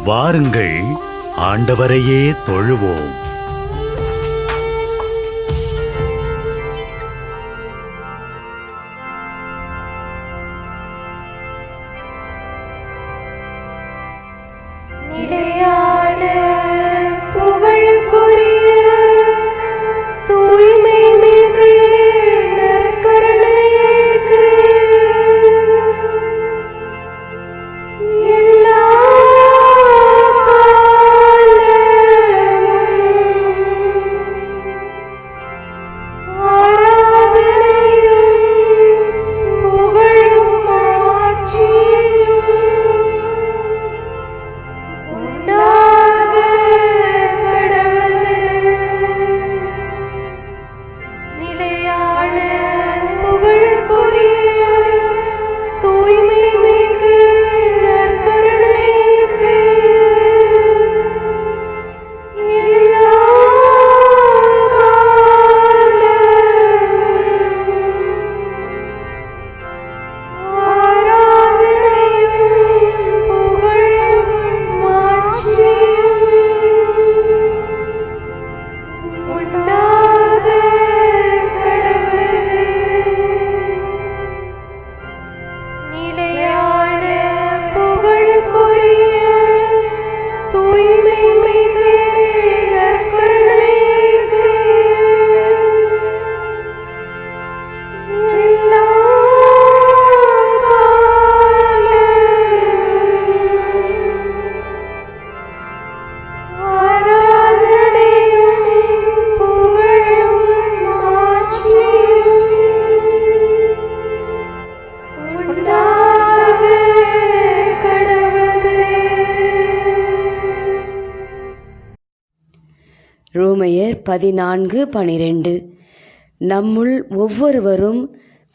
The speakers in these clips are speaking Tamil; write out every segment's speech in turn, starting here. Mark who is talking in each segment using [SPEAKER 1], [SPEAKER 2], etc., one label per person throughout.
[SPEAKER 1] வாருங்கள், ஆண்டவரையே தொழுவோம்.
[SPEAKER 2] ரோமையர் 14:12. நம்முள் ஒவ்வொருவரும்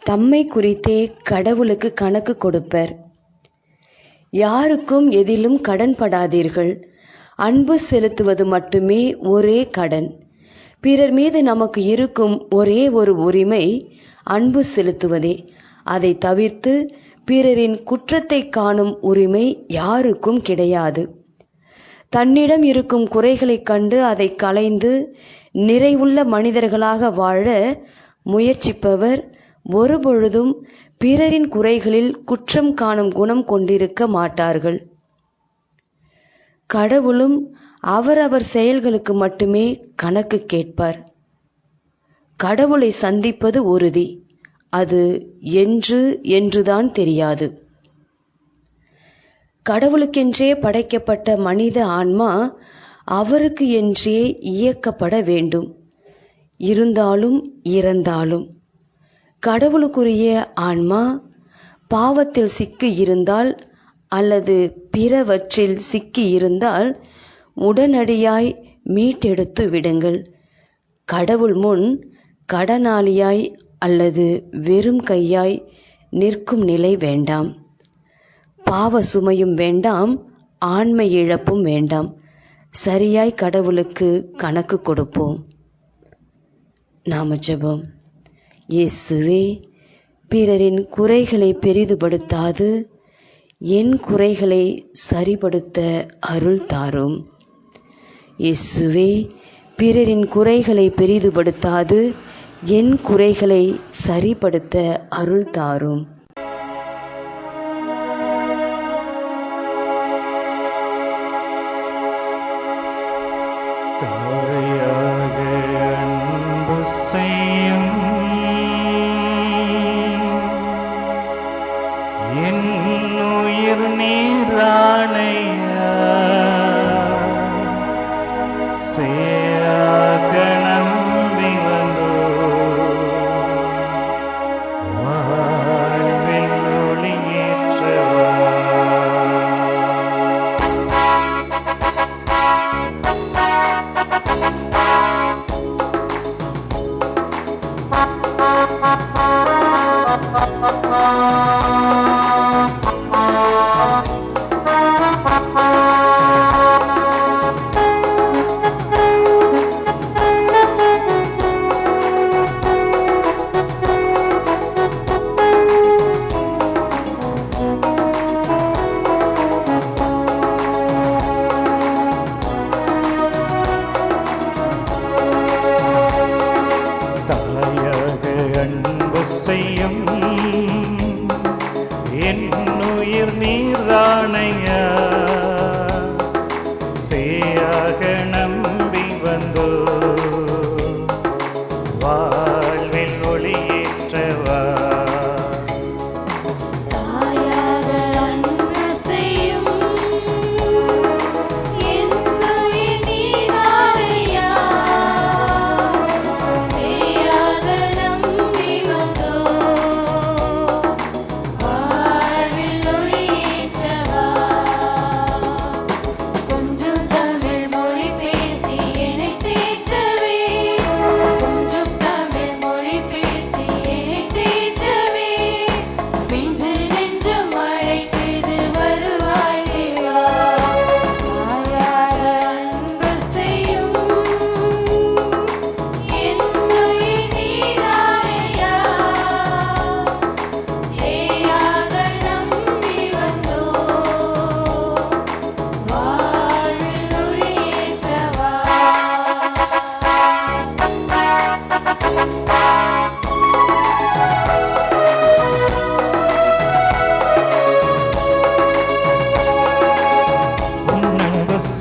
[SPEAKER 2] தம்மை குறித்தே கடவுளுக்கு கணக்கு கொடுப்பர். யாருக்கும் எதிலும் கடன்படாதீர்கள். அன்பு செலுத்துவது மட்டுமே ஒரே கடன். பிறர் மீது நமக்கு இருக்கும் ஒரே ஒரு உரிமை அன்பு செலுத்துவதே. அதை தவிர்த்து பிறரின் குற்றத்தை காணும் உரிமை யாருக்கும் கிடையாது. தன்னிடம் இருக்கும் குறைகளைக் கண்டு அதை களைந்து நிறைவுள்ள மனிதர்களாக வாழ முயற்சிப்பவர் ஒருபொழுதும் பிறரின் குறைகளில் குற்றம் காணும் குணம் கொண்டிருக்க மாட்டார்கள். கடவுளும் அவரவர் செயல்களுக்கு மட்டுமே கணக்கு கேட்பார். கடவுளை சந்திப்பது உறுதி. அது என்றுதான் தெரியாது. கடவுளுக்கென்றே படைக்கப்பட்ட மனித ஆன்மா அவருக்கு என்றே இயக்கப்பட வேண்டும். இருந்தாலும் இறந்தாலும் கடவுளுக்குரிய ஆன்மா பாவத்தில் சிக்கி இருந்தால் அல்லது பிறவற்றில் சிக்கி இருந்தால் உடனடியாய் மீட்டெடுத்து விடுங்கள். கடவுள் முன் கடனாளியாய் அல்லது வெறும் கையாய் நிற்கும் நிலை வேண்டாம். பாவ சுமையும் வேண்டாம், ஆண்மை இழப்பும் வேண்டாம். சரியாய் கடவுளுக்கு கணக்கு கொடுப்போம். நாம ஜெபம். இயேசுவே, பிறரின் குறைகளை பெரிதுபடுத்தாது என் குறைகளை சரிபடுத்த அருள் தாரும். இயேசுவே, பிறரின் குறைகளை பெரிதுபடுத்தாது என் குறைகளை சரிபடுத்த அருள் தாரும்.
[SPEAKER 3] தாயாக அன்பு செய்யும் என் உயிர் நீராணையா சேயாக நம்பி வந்தோ வாழ்வில் ஒளியேற்றவா. நீதானையா சேயாக நம்பி வந்தோ வாழ்வில் ஒளியேற்றவா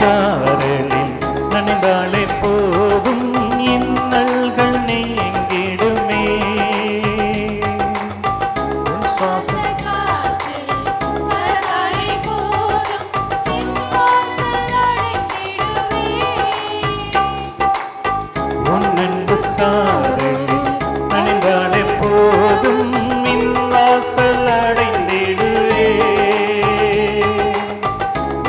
[SPEAKER 3] சாரலில் நனைந்தாலே போதும் இன்னல்கள் நீங்கிடுமே உன் சுவாச உன் அன்பு சாரலில் நனைந்தாலே போதும் வாசல் அடைந்திடுவே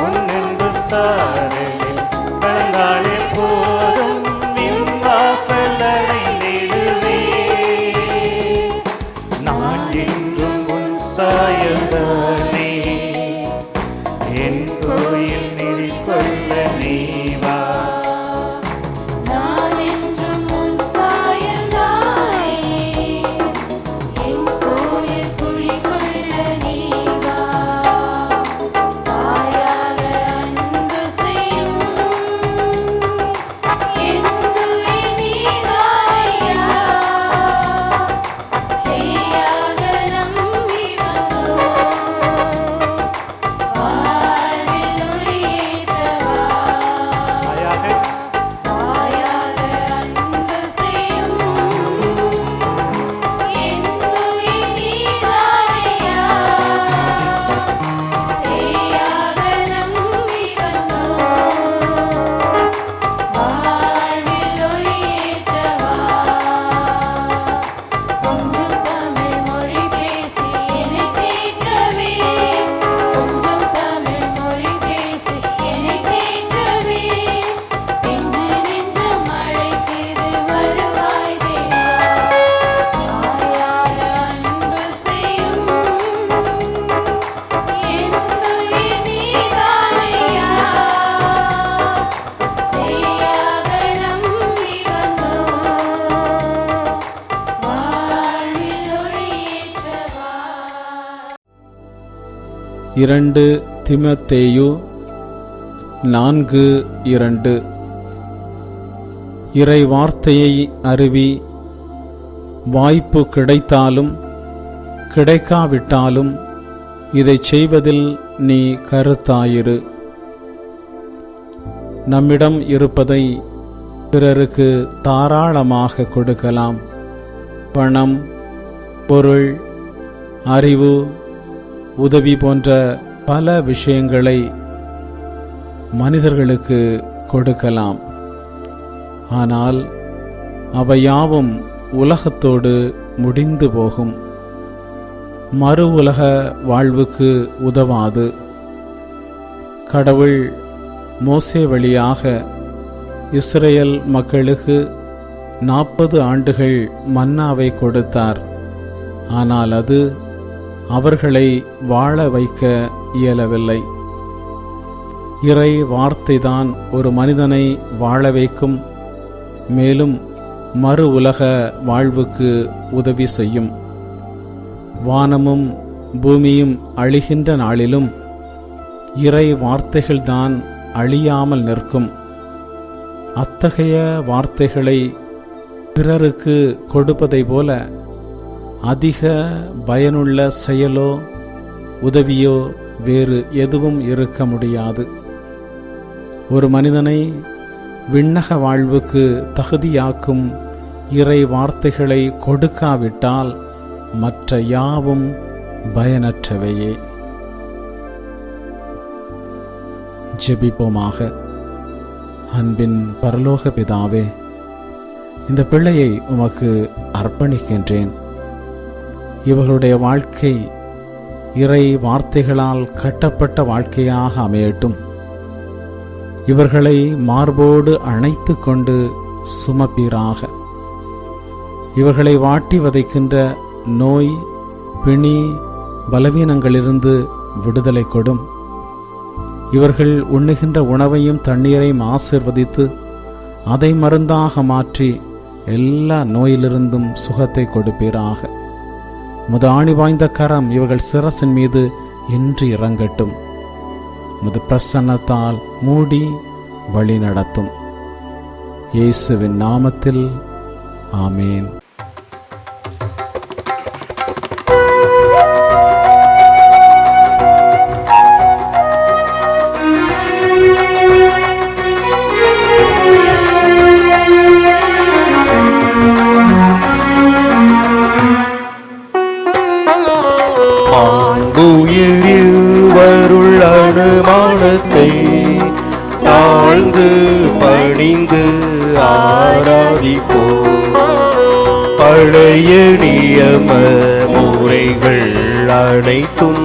[SPEAKER 3] உன் அன்பு சாரலில் கலந்தாலே போதும் வாசல் அடைந்திடுவே நான் என்றும் உன் சாயல்தானே என் கோயில் நெறி கொள்ள நீவா
[SPEAKER 4] இரண்டு திமத்தேயு 4:2 இறை வார்த்தையை அறிவி, வாய்ப்பு கிடைத்தாலும் கிடைக்காவிட்டாலும் இதை செய்வதில் நீ கருத்தாயிரு. நம்மிடம் இருப்பதை பிறருக்கு தாராளமாக கொடுக்கலாம். பணம், பொருள், அறிவு, உதவி போன்ற பல விஷயங்களை மனிதர்களுக்கு கொடுக்கலாம். ஆனால் அவையாவும் உலகத்தோடு முடிந்து போகும். மறு உலக வாழ்வுக்கு உதவாது. கடவுள் மோசே வழியாக இஸ்ரேல் மக்களுக்கு 40 ஆண்டுகள் மன்னாவை கொடுத்தார். ஆனால் அது அவர்களை வாழ வைக்க இயலவில்லை. இறை வார்த்தைதான் ஒரு மனிதனை வாழ வைக்கும், மேலும் மறு உலக வாழ்வுக்கு உதவி செய்யும். வானமும் பூமியும் அழிகின்ற நாளிலும் இறை வார்த்தைகள்தான் அழியாமல் நிற்கும். அத்தகைய வார்த்தைகளை பிறருக்கு கொடுப்பதை போல அதிக பயனுள்ள செயலோ உதவியோ வேறு எதுவும் இருக்க முடியாது. ஒரு மனிதனை விண்ணக வாழ்வுக்கு தகுதியாக்கும் இறை வார்த்தைகளை கொடுக்காவிட்டால் மற்ற யாவும் பயனற்றவையே. ஜெபிப்போமாக. அன்பின் பரலோக பிதாவே, இந்த பிள்ளையை உமக்கு அர்ப்பணிக்கின்றேன். இவர்களுடைய வாழ்க்கை இறை வார்த்தைகளால் கட்டப்பட்ட வாழ்க்கையாக அமையட்டும். இவர்களை மார்போடு அணைத்து கொண்டு சுமப்பீராக. இவர்களை வாட்டி வதைக்கின்ற நோய், பிணி, பலவீனங்களிலிருந்து விடுதலை கொடும். இவர்கள் உண்ணுகின்ற உணவையும் தண்ணீரையும் ஆசீர்வதித்து அதை மருந்தாக மாற்றி எல்லா நோயிலிருந்தும் சுகத்தை கொடுப்பீராக. முது ஆணி வாய்ந்த கரம் இவர்கள் சிரசின் மீது இன்று இறங்கட்டும். முது பிரசன்னத்தால் மூடி வழி நடத்தும். இயேசுவின் நாமத்தில் ஆமேன்.
[SPEAKER 3] உயிருவருள் அனுமானத்தை தாழ்ந்து பணிந்து ஆராதிப்போம். பழைய நியம முறைகள் அனைத்தும்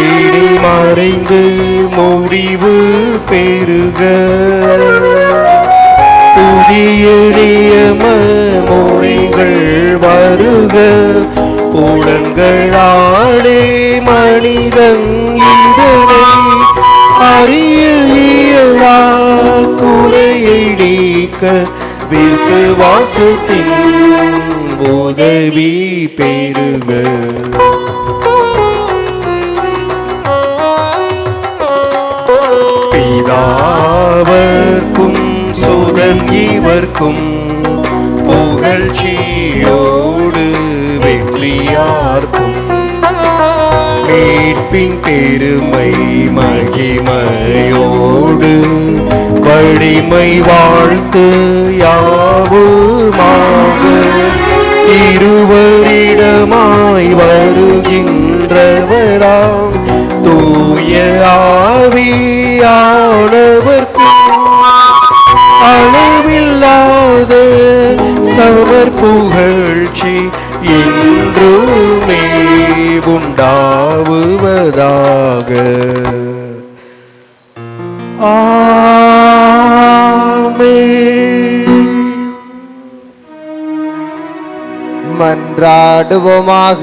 [SPEAKER 3] இனி மறைந்து முடிவு பெறுக. புதிய நியம முறைகள் வருக. புலன்களாலே மனிதன் இதனை அறிய இயலா. குறையை நீக்க விசுவாசத்தின் உதவி பெறுக. பிதாவர்க்கும் சுதன் இவர்க்கும் புகழ்ச்சியோடு வெற்றியார்க்கும் மீட்பின் பெருமை மகிமையோடு வலிமை வாழ்த்து யாவுமாக. இருவரிடமாய் வருகின்றவராம் தூய ஆவியானவர்க்கும் அளவில்லாத சமர் புகழ்ச்சி என்றுமே உண்டாவுவதாக. ஆமென்.
[SPEAKER 5] மன்றாடுவோமாக.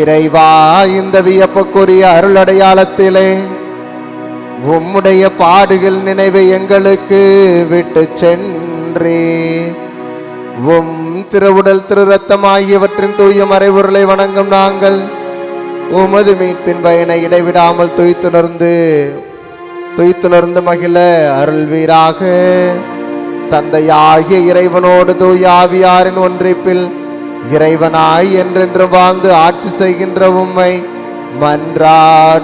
[SPEAKER 5] இறைவா, இந்த வியப்புக்குரிய அருளடையாளத்திலே உம்முடைய பாடுகள் நினைவை எங்களுக்கு விட்டு சென்றே. உம் திருவுடல் திரு ரத்தம் ஆகியவற்றின் தூய மறைபொருளை வணங்கும் நாங்கள் உமது மீட்பின் பயனை இடைவிடாமல் துய்த்துணர்ந்து மகிழ அருள்வீராக. தந்தையாகிய இறைவனோடு தூய ஆவியாரின் ஒன்றிப்பில் இறைவனாய் என்றென்று வாழ்ந்து ஆட்சி செய்கின்ற உம்மை மன்றாடுகின்றோம்.